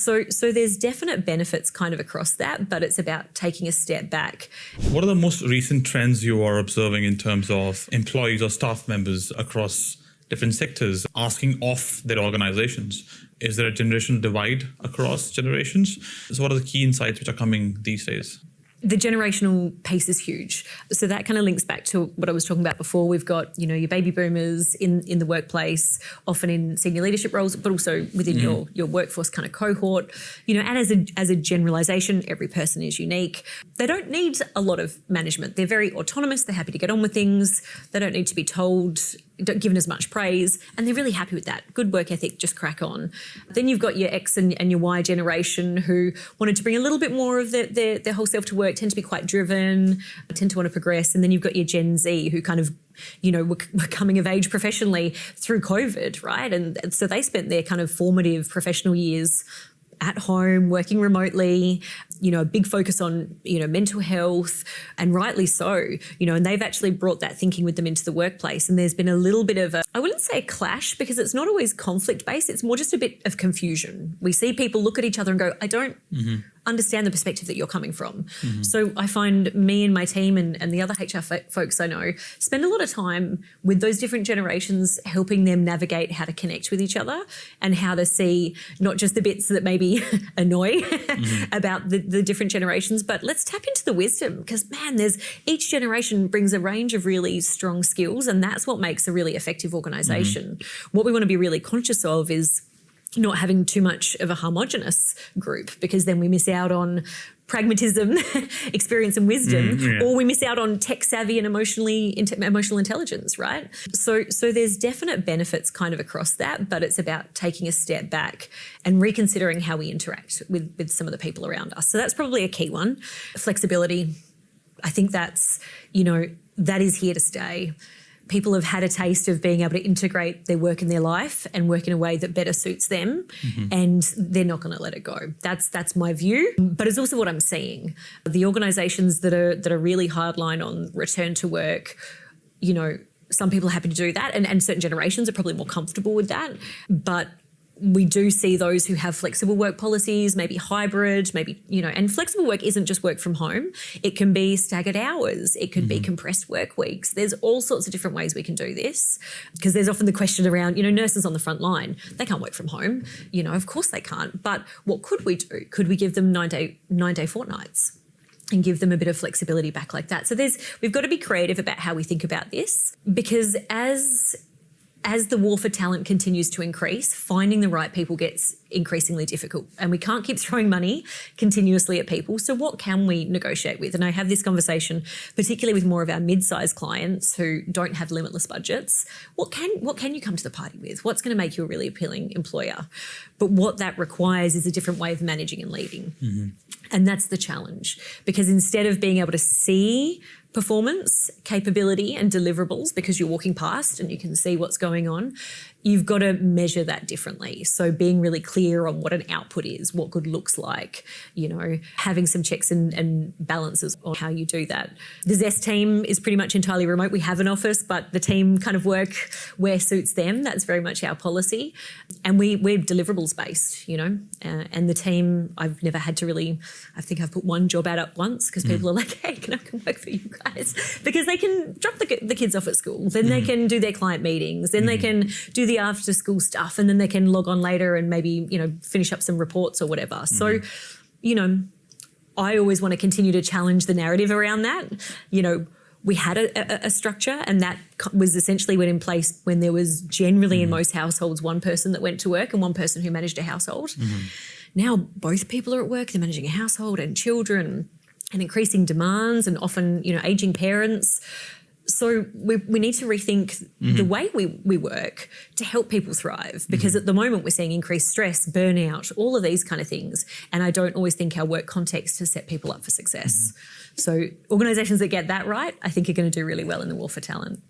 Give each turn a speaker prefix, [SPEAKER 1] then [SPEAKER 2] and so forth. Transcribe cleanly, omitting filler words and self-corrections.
[SPEAKER 1] So there's definite benefits kind of across that, but it's about taking a step back.
[SPEAKER 2] What are the most recent trends you are observing in terms of employees or staff members across different sectors asking off their organizations? Is there a generational divide across generations? So what are the key insights which are coming these days?
[SPEAKER 1] The generational piece is huge. So that kind of links back to what I was talking about before. We've got, your baby boomers in the workplace, often in senior leadership roles, but also within your workforce kind of cohort. And as a generalization, every person is unique. They don't need a lot of management. They're very autonomous. They're happy to get on with things. They don't need to be told, given as much praise, and they're really happy with that. Good work ethic, just crack on. Then you've got your X and your Y generation who wanted to bring a little bit more of their whole self to work, tend to be quite driven, tend to want to progress. And then you've got your Gen Z who kind of, were coming of age professionally through COVID, right? And so they spent their kind of formative professional years at home, working remotely, a big focus on, mental health, and rightly so, and they've actually brought that thinking with them into the workplace. And there's been a little bit of I wouldn't say a clash, because it's not always conflict based. It's more just a bit of confusion. We see people look at each other and go, I don't understand the perspective that you're coming from. So I find me and my team and the other HR folks I know spend a lot of time with those different generations, helping them navigate how to connect with each other and how to see not just the bits that maybe annoy about the different generations, but let's tap into the wisdom, because man, each generation brings a range of really strong skills, and that's what makes a really effective organisation. What we want to be really conscious of is not having too much of a homogenous group, because then we miss out on pragmatism, experience and wisdom, or we miss out on tech savvy and emotional intelligence, right? So there's definite benefits kind of across that, but it's about taking a step back and reconsidering how we interact with some of the people around us. So that's probably a key one. Flexibility. I think that's, that is here to stay. People have had a taste of being able to integrate their work in their life and work in a way that better suits them, and they're not going to let it go. That's my view, but it's also what I'm seeing. The organisations that are really hardline on return to work, some people are happy to do that, and certain generations are probably more comfortable with that, but we do see those who have flexible work policies, maybe hybrid, and flexible work isn't just work from home. It can be staggered hours. It could be compressed work weeks. There's all sorts of different ways we can do this, because there's often the question around, nurses on the front line, they can't work from home. Of course they can't. But what could we do? Could we give them 9-day fortnights and give them a bit of flexibility back like that? So we've got to be creative about how we think about this, because as the war for talent continues to increase, finding the right people gets increasingly difficult, and we can't keep throwing money continuously at people. So what can we negotiate with? And I have this conversation particularly with more of our mid-sized clients who don't have limitless budgets. What can you come to the party with? What's going to make you a really appealing employer? But what that requires is a different way of managing and leading. And that's the challenge, because instead of being able to see performance, capability and deliverables because you're walking past and you can see what's going on, you've got to measure that differently. So being really clear on what an output is, what good looks like, having some checks and balances on how you do that. The Zest team is pretty much entirely remote. We have an office, but the team kind of work where suits them. That's very much our policy. And we're deliverables based, and the team, I've never had to really, I think I've put one job out up once because people are like, hey, can I come work for you guys? Because they can drop the kids off at school. Then they can do their client meetings. Then they can do the after school stuff, and then they can log on later and maybe, finish up some reports or whatever. So, I always want to continue to challenge the narrative around that. We had a structure, and that was essentially went in place when there was generally in most households one person that went to work and one person who managed a household. Now both people are at work, they're managing a household and children and increasing demands and often, ageing parents. So we need to rethink the way we work to help people thrive, because at the moment we're seeing increased stress, burnout, all of these kind of things. And I don't always think our work context has set people up for success. So organisations that get that right, I think, are going to do really well in the war for talent.